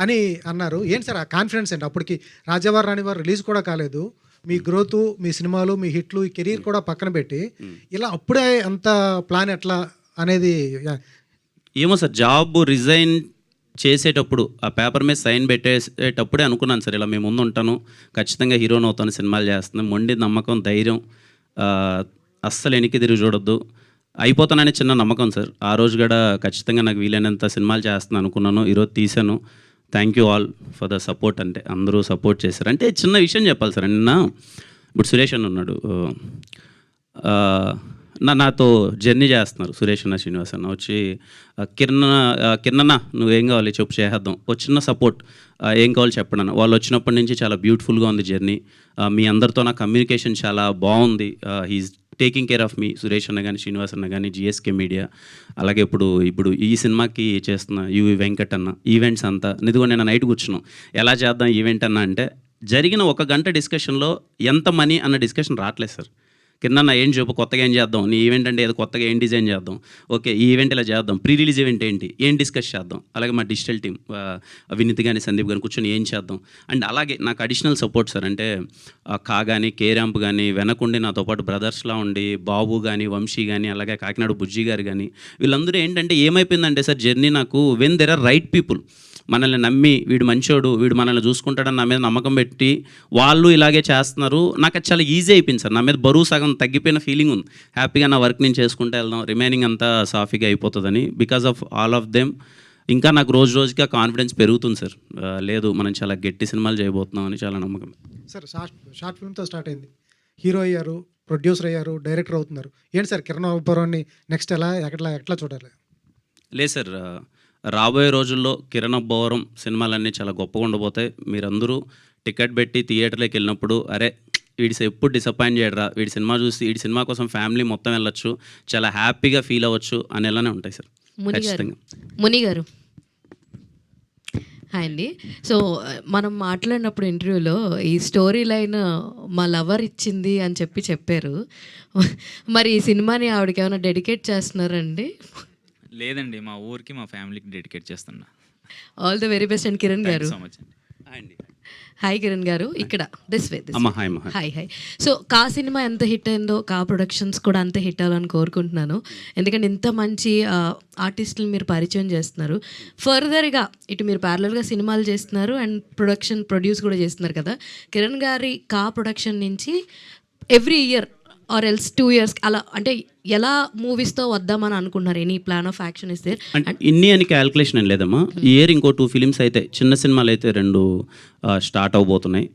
అని అన్నారు. ఏంటి సార్ ఆ కాన్ఫిడెన్స్ ఏంటి? అప్పటికి రాజావారు రాణివారు రిలీజ్ కూడా కాలేదు. మీ గ్రోత్, మీ సినిమాలు, మీ హిట్లు, ఈ కెరీర్ కూడా పక్కన పెట్టి ఇలా అప్పుడే అంత ప్లాన్ ఎట్లా అనేది? ఏమో సార్, జాబ్ రిజైన్ చేసేటప్పుడు ఆ పేపర్ మీద సైన్ పెట్టేటప్పుడే అనుకున్నాను సార్, ఇలా మేము ముందు ఉంటాను, ఖచ్చితంగా హీరోని అవుతాను, సినిమాలు చేస్తున్నాను. మొండి నమ్మకం, ధైర్యం, అస్సలు వెనక్కి తిరిగి చూడొద్దు, అయిపోతానని చిన్న నమ్మకం సార్. ఆ రోజు కూడా ఖచ్చితంగా నాకు వీలైనంత సినిమాలు చేస్తున్నాను అనుకున్నాను. ఈరోజు తీశాను. Thank you all for the support. అంటే అందరూ సపోర్ట్ చేశారు. అంటే చిన్న విషయం చెప్పాలి సార్. నిన్న ఇప్పుడు సురేష్ అన్న ఉన్నాడు, నాతో జర్నీ చేస్తున్నారు. సురేష్ అన్న, శ్రీనివాస్ అన్న వచ్చి కిరణ్ నువ్వేం కావాలి చెప్పు, చేసేద్దాం, ఒక చిన్న సపోర్ట్, ఏం కావాలి చెప్పండి అన్న. వాళ్ళు వచ్చినప్పటి నుంచి చాలా బ్యూటిఫుల్గా ఉంది జర్నీ. మీ అందరితో నా కమ్యూనికేషన్ చాలా బాగుంది. హీఈస్ టేకింగ్ కేర్ ఆఫ్ మీ. సురేష్ అన్న కానీ, శ్రీనివాస్ అన్న కానీ, జిఎస్కే మీడియా, అలాగే ఇప్పుడు ఈ సినిమాకి చేస్తున్న యువి వెంకట్ అన్న, ఈవెంట్స్ అంతా. నిదిగో నేను నైట్ కూర్చున్నాం, ఎలా చేద్దాం ఈవెంట్ అన్న అంటే జరిగిన 1 గంట డిస్కషన్లో ఎంత మనీ అన్న డిస్కషన్ రావట్లేదు సార్. కింద ఏం చెప్పు, కొత్తగా ఏం చేద్దాం, నీ ఈవెంట్ అంటే ఏదో కొత్తగా ఏం డిజైన్ చేద్దాం, ఓకే ఈ ఈవెంట్ ఇలా చేద్దాం, ప్రీ రిలీజ్ ఈవెంట్ ఏంటి, ఏం డిస్కస్ చేద్దాం, అలాగే మా డిజిటల్ టీం వినీత్ కానీ సందీప్ కానీ కూర్చొని ఏం చేద్దాం. అండ్ అలాగే నాకు అడిషనల్ సపోర్ట్ సార్, అంటే కా కానీ కే ర్యాంప్ కానీ వెనకుండి నాతో పాటు బ్రదర్స్లా ఉండి బాబు కానీ వంశీ కానీ అలాగే కాకినాడ బుజ్జి గారు కానీ వీళ్ళందరూ ఏంటంటే ఏమైపోయిందంటే సార్ జర్నీ నాకు when there are right people మనల్ని నమ్మి వీడు మంచోడు వీడు మనల్ని చూసుకుంటాడని నా మీద నమ్మకం పెట్టి వాళ్ళు ఇలాగే చేస్తున్నారు. నాకు అది చాలా ఈజీ అయిపోయింది సార్, నా మీద బరువు సగం తగ్గిపోయిన ఫీలింగ్ ఉంది. హ్యాపీగా నా వర్క్ నేను చేసుకుంటూ వెళ్దాం, రిమైనింగ్ అంతా సాఫీగా అయిపోతుందని. Because of all of them ఇంకా నాకు రోజు రోజుగా కాన్ఫిడెన్స్ పెరుగుతుంది సార్. లేదు మనం చాలా గట్టి సినిమాలు చేయబోతున్నాం అని చాలా నమ్మకం. సార్ షార్ట్ ఫిల్మ్తో స్టార్ట్ అయింది, హీరో అయ్యారు, ప్రొడ్యూసర్ అయ్యారు, డైరెక్టర్ అవుతున్నారు. ఏంటి సార్ కిరణ్ అబ్బవరాన్ని నెక్స్ట్ ఎట్లా చూడాలి? లేదు సార్, రాబోయే రోజుల్లో కిరణ్ అబ్బవరం సినిమాలన్నీ చాలా గొప్పగా ఉండబోతాయి. మీరందరూ టికెట్ పెట్టి థియేటర్లోకి వెళ్ళినప్పుడు అరే వీడి ఎప్పుడు డిసప్పాయింట్ చేయడరా, వీడి సినిమా చూసి వీడి సినిమా కోసం ఫ్యామిలీ మొత్తం వెళ్ళొచ్చు, చాలా హ్యాపీగా ఫీల్ అవ్వచ్చు అనేలానే ఉంటాయి సార్. ముని గారు హాయ్ అండి. సో మనం మాట్లాడినప్పుడు ఇంటర్వ్యూలో ఈ స్టోరీ లైన్ మా లవర్ ఇచ్చింది అని చెప్పారు. మరి ఈ సినిమాని ఆవిడకి ఏమైనా డెడికేట్ చేస్తున్నారండి? లేదండి, మా ఊరికి మా ఫ్యామిలీకి డెడికేట్ చేస్తున్నా. All the very best. And Kiran గారు సో మచ్ అండి. హాయ్ కిరణ్ గారు, ఇక్కడ this way. Hi hi. So కా సినిమా ఎంత హిట్ అయిందో కా ప్రొడక్షన్స్ కూడా అంత హిట్ అవ్వాలని కోరుకుంటున్నాను. ఎందుకంటే ఇంత మంచి ఆర్టిస్టులు మీరు పరిచయం చేస్తున్నారు. ఫర్దర్గా ఇటు మీరు ప్యారలల్గా సినిమాలు చేస్తున్నారు అండ్ ప్రొడ్యూస్ కూడా చేస్తున్నారు కదా. కిరణ్ గారి కా ప్రొడక్షన్ నుంచి every year or else 2 years అలా అంటే ఎలా మూవీస్తో వద్దామని అనుకుంటున్నారు? ఎనీ ప్లాన్ ఆఫ్ యాక్షన్ ఇస్తే? అంటే ఇన్ని అని క్యాల్కులేషన్ ఏం లేదమ్మా. ఈ ఇయర్ ఇంకో 2 ఫిలిమ్స్ అయితే చిన్న సినిమాలు అయితే 2 స్టార్ట్ అవబోతున్నాయి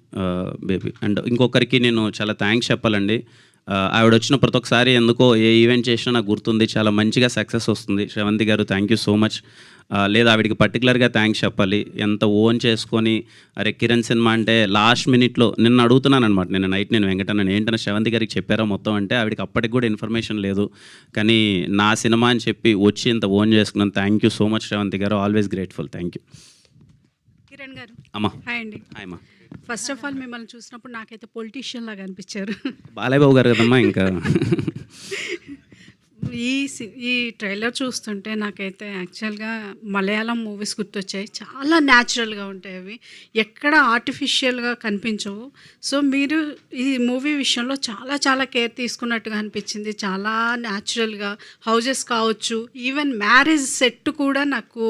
బేబీ. అండ్ ఇంకొకరికి నేను చాలా థ్యాంక్స్ చెప్పాలండి. ఆవిడ వచ్చిన ప్రతి ఒక్కసారి ఎందుకో ఏ ఈవెంట్ చేసినా నాకు గుర్తుంది, చాలా మంచిగా సక్సెస్ వస్తుంది. శ్రవంతి గారు థ్యాంక్ యూ సో మచ్. లేదా ఆవిడికి పర్టికులర్గా థ్యాంక్స్ చెప్పాలి. ఎంత ఓన్ చేసుకొని అరే కిరణ్ సినిమా అంటే లాస్ట్ మినిట్లో నిన్న అడుగుతున్నాను అనమాట. నిన్న నైట్ నేను వెంకటన్న ఏంటన్నా శ్రవంతి గారికి చెప్పారా మొత్తం అంటే ఆవిడకి అప్పటికి కూడా ఇన్ఫర్మేషన్ లేదు, కానీ నా సినిమా అని చెప్పి వచ్చి ఇంత ఓన్ చేసుకున్నాను. Thank you so much Sravanthi garu, always grateful. Thank you. Kiran garu అమ్మా. హాయ్ అండి. హాయ్ అమ్మా. ఫస్ట్ ఆఫ్ ఆల్ మిమ్మల్ని చూసినప్పుడు నాకైతే పొలిటీషియన్ లాగా అనిపించారు. బాలయ్య బాబు గారు కదమ్మా. ఇంకా ఈ ట్రైలర్ చూస్తుంటే నాకైతే యాక్చువల్గా మలయాళం మూవీస్ గుర్తొచ్చాయి. చాలా న్యాచురల్గా ఉంటాయి అవి, ఎక్కడ ఆర్టిఫిషియల్గా కనిపించవు. సో మీరు ఈ మూవీ విషయంలో చాలా చాలా కేర్ తీసుకున్నట్టుగా అనిపించింది. చాలా న్యాచురల్గా హౌజెస్ కావచ్చు, ఈవెన్ మ్యారేజ్ సెట్ కూడా నాకు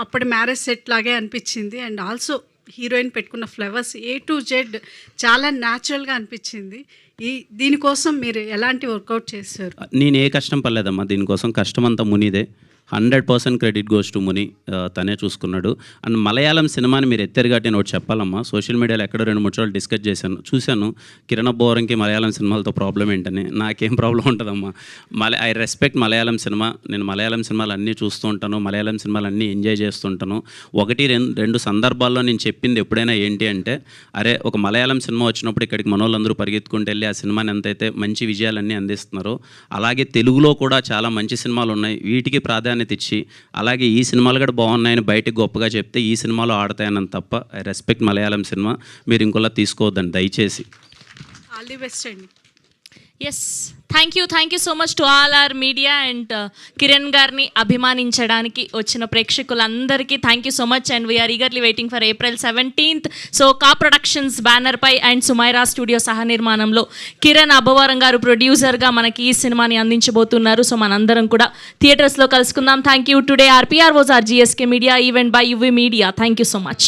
అప్పటి మ్యారేజ్ సెట్ లాగే అనిపించింది. అండ్ ఆల్సో హీరోయిన్ పెట్టుకున్న ఫ్లవర్స్ A to Z చాలా న్యాచురల్గా అనిపించింది. దీనికోసం మీరు ఎలాంటి వర్కౌట్ చేశారు? నేను ఏ కష్టం పడలేదమ్మా, దీనికోసం కష్టం అంతా మునిదే. 100% క్రెడిట్ గోస్ టు ముని, తనే చూసుకున్నాడు. అండ్ మలయాళం సినిమాని మీరు ఎత్తారు కాబట్టి నేను ఒకటి చెప్పాలమ్మా. సోషల్ మీడియాలో ఎక్కడో 2-3 సార్లు డిస్కస్ చూశాను కిరణ్ అబ్బవరంకి మలయాళం సినిమాలతో ప్రాబ్లం ఏంటని. నాకేం ప్రాబ్లం ఉంటుందమ్మా, ఐ రెస్పెక్ట్ మలయాళం సినిమా. నేను మలయాళం సినిమాలు అన్నీ చూస్తూ ఉంటాను, మలయాళం సినిమాలు అన్నీ ఎంజాయ్ చేస్తుంటాను. 1-2 సందర్భాల్లో నేను చెప్పింది ఎప్పుడైనా ఏంటి అంటే అరే ఒక మలయాళం సినిమా వచ్చినప్పుడు ఇక్కడికి మనోళ్ళందరూ పరిగెత్తుకుంటూ వెళ్ళి ఆ సినిమాని ఎంతైతే మంచి విజయాలన్నీ అందిస్తున్నారో అలాగే తెలుగులో కూడా చాలా మంచి సినిమాలు ఉన్నాయి, వీటికి ప్రాధాన్యత ఇచ్చి అలాగే ఈ సినిమాలు కూడా బాగున్నాయని బయటకు గొప్పగా చెప్తే ఈ సినిమాలో ఆడతాయని తప్ప ఐ రెస్పెక్ట్ మలయాళం సినిమా. మీరు ఇంకోలా తీసుకోవద్దండి దయచేసి. ఆల్ ది బెస్ట్ అండి. Yes, thank you so much to all our media and Kiran గారిని అభిమానించడానికి వచ్చిన ప్రేక్షకులందరికీ thank you so much. And we are eagerly waiting for April 17th. So కా ప్రొడక్షన్స్ బ్యానర్ పై అండ్ సుమైరా స్టూడియో సహ నిర్మాణంలో కిరణ్ అబ్బవరం గారు ప్రొడ్యూసర్గా మనకి ఈ సినిమాని అందించబోతున్నారు. సో మనందరం కూడా థియేటర్స్లో కలుసుకుందాం. Thank you. Today our PROs our GSK media event by UV media. Thank you so much.